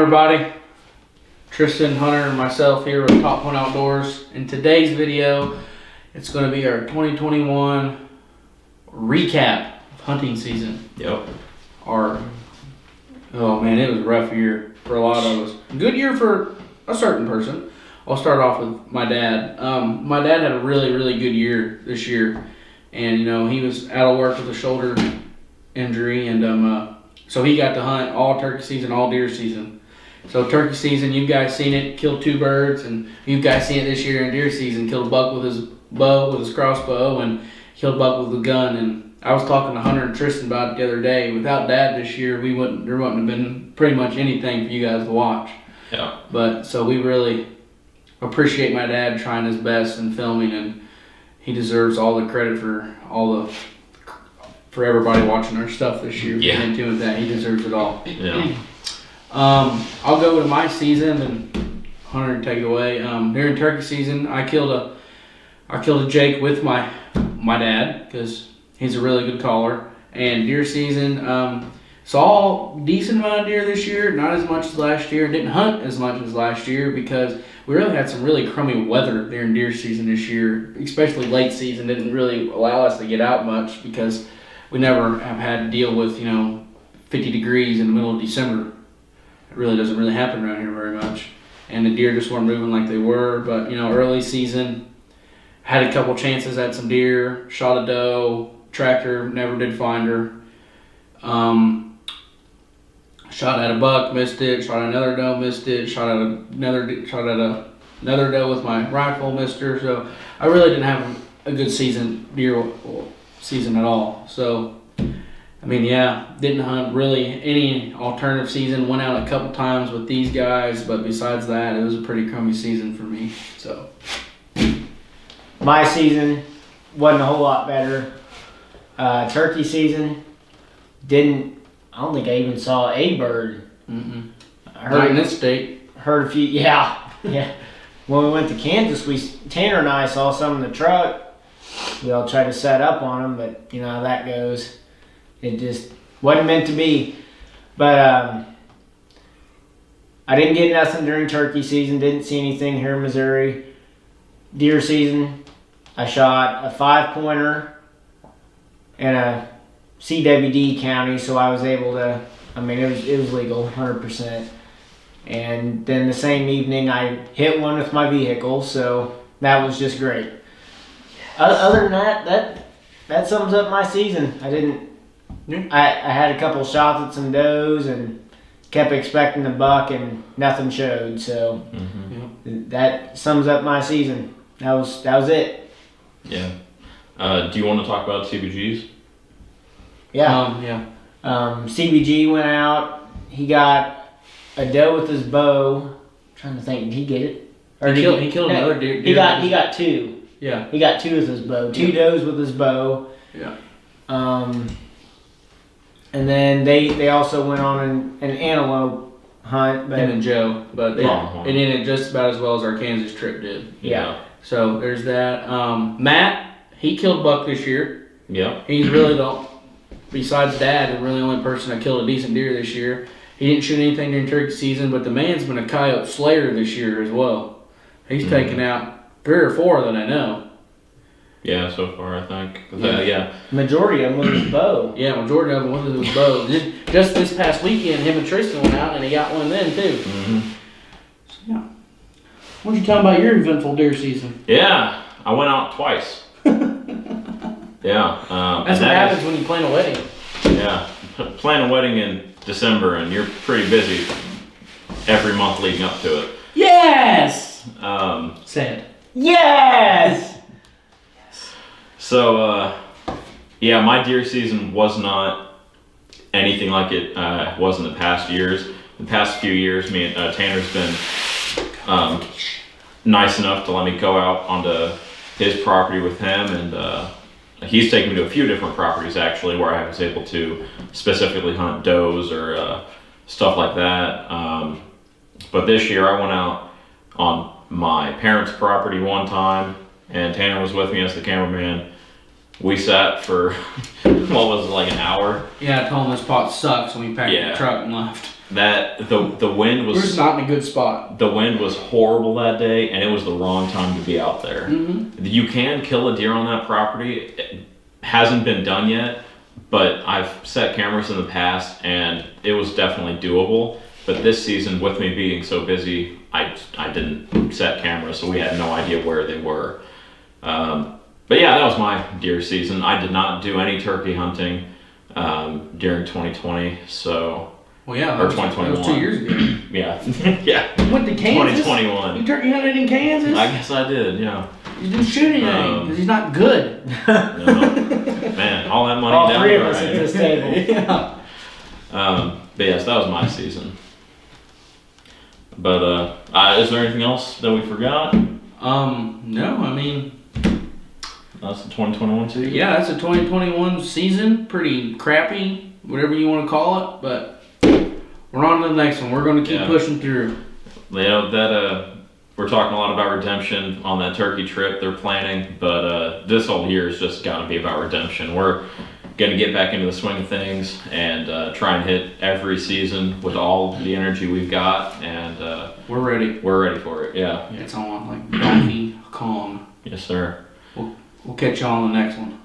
everybody? Tristan, Hunter, and myself here with Top One Outdoors. In today's video, it's going to be our 2021 recap of hunting season. Yep. Oh man, it was a rough year for a lot of us. Good year for a certain person. I'll start off with my dad. My dad had a really, really good year this year. And, he was out of work with a shoulder injury. And so he got to hunt all turkey season, all deer season. So turkey season, you guys seen it, killed 2 birds. And you guys seen it this year in deer season, killed a buck with his bow, with his crossbow, and killed a buck with a gun. And I was talking to Hunter and Tristan about it the other day. Without Dad this year, there wouldn't have been pretty much anything for you guys to watch. Yeah. But so we really appreciate my dad trying his best in filming, and he deserves all the credit for everybody watching our stuff this year. Yeah. Getting into that, he deserves it all. Yeah. I'll go to my season and Hunter take it away. During turkey season, I killed a Jake with my dad because he's a really good caller. And deer season, saw a decent amount of deer this year, not as much as last year. Didn't hunt as much as last year because we really had some really crummy weather during deer season this year, especially late season. Didn't really allow us to get out much because we never have had to deal with 50 degrees in the middle of December. It really doesn't really happen around here very much. And the deer just weren't moving like they were. But, early season, had a couple chances at some deer, shot a doe, tracked her, never did find her. Shot at a buck, missed it, shot at another doe, missed it, shot at another doe with my rifle, missed her. So I really didn't have a good deer season at all. So didn't hunt really any alternative season. Went out a couple times with these guys, but besides that, it was a pretty crummy season for me. So my season wasn't a whole lot better. Turkey season, I don't think I even saw a bird. Mm-mm. I heard, not in this state. Heard a few, yeah. When we went to Kansas, Tanner and I saw some in the truck. We all tried to set up on them, but you know how that goes. It just wasn't meant to be. But I didn't get nothing during turkey season. Didn't see anything here in Missouri. Deer season, I shot a 5-pointer in a CWD county, so I was able to. It was legal, 100%. And then the same evening, I hit one with my vehicle, so that was just great. Other than that sums up my season. I had a couple shots at some does and kept expecting a buck and nothing showed. So that sums up my season. That was it. Yeah. Do you want to talk about CBGs? Yeah. CBG went out. He got a doe with his bow. I'm trying to think, did he get it? Or he killed another deer. He got 2. Yeah. He got 2 with his bow. 2 does with his bow. Yeah. And then they also went on an antelope hunt. But Him and Joe, but it Longhorn. ended just about as well as our Kansas trip did. Yeah. So there's that. Matt, he killed a buck this year. Yeah. He's really besides Dad, the really only person that killed a decent deer this year. He didn't shoot anything during turkey season, but the man's been a coyote slayer this year as well. He's taken out 3 or 4 that I know. Yeah, so far I think. Yeah. Majority of them with his bow. Yeah, majority of them went with his bow. Just this past weekend, him and Tristan went out and he got one then too. Mm-hmm. So, yeah. What'd you tell about your eventful deer season? Yeah, I went out twice. Yeah. That's what happens when you plan a wedding. Yeah. Plan a wedding in December and you're pretty busy every month leading up to it. Yes! Sad. Yes! So, my deer season was not anything like it was in the past years. The past few years, me and Tanner's been nice enough to let me go out onto his property with him, and he's taken me to a few different properties actually where I was able to specifically hunt does or stuff like that. But this year I went out on my parents' property one time, and Tanner was with me as the cameraman. We sat for what was it, like an hour. Yeah, I told him this spot sucks, and we packed Yeah. the truck and left. That the wind We're just was not in a good spot. the wind was horrible that day, and it was the wrong time to be out there. Mm-hmm. You can kill a deer on that property. It hasn't been done yet, but I've set cameras in the past, and it was definitely doable. But this season, with me being so busy, I didn't set cameras, so we had no idea where they were. But yeah, that was my deer season. I did not do any turkey hunting during 2020, so Well, yeah, Or that was 2021. 2 years ago. yeah, yeah, You went to Kansas? 2021. You turkey hunted in Kansas? I guess I did, yeah. You didn't shoot anything because he's not good. No. Man, all that money All down three the of us at drain. this table. Yeah. But yes, that was my season. But is there anything else that we forgot? No, I mean, That's the 2021 season. yeah, that's a 2021 season. Pretty crappy, whatever you want to call it, but we're on to the next one. We're going to keep Yeah. pushing through. You know that we're talking a lot about redemption on that turkey trip they're planning, but this whole year has just got to be about redemption. We're going to get back into the swing of things and try and hit every season with all the energy we've got, and We're ready. we're ready for it. Yeah. It's on like Donkey Kong. Yes, sir. We'll catch you on the next one.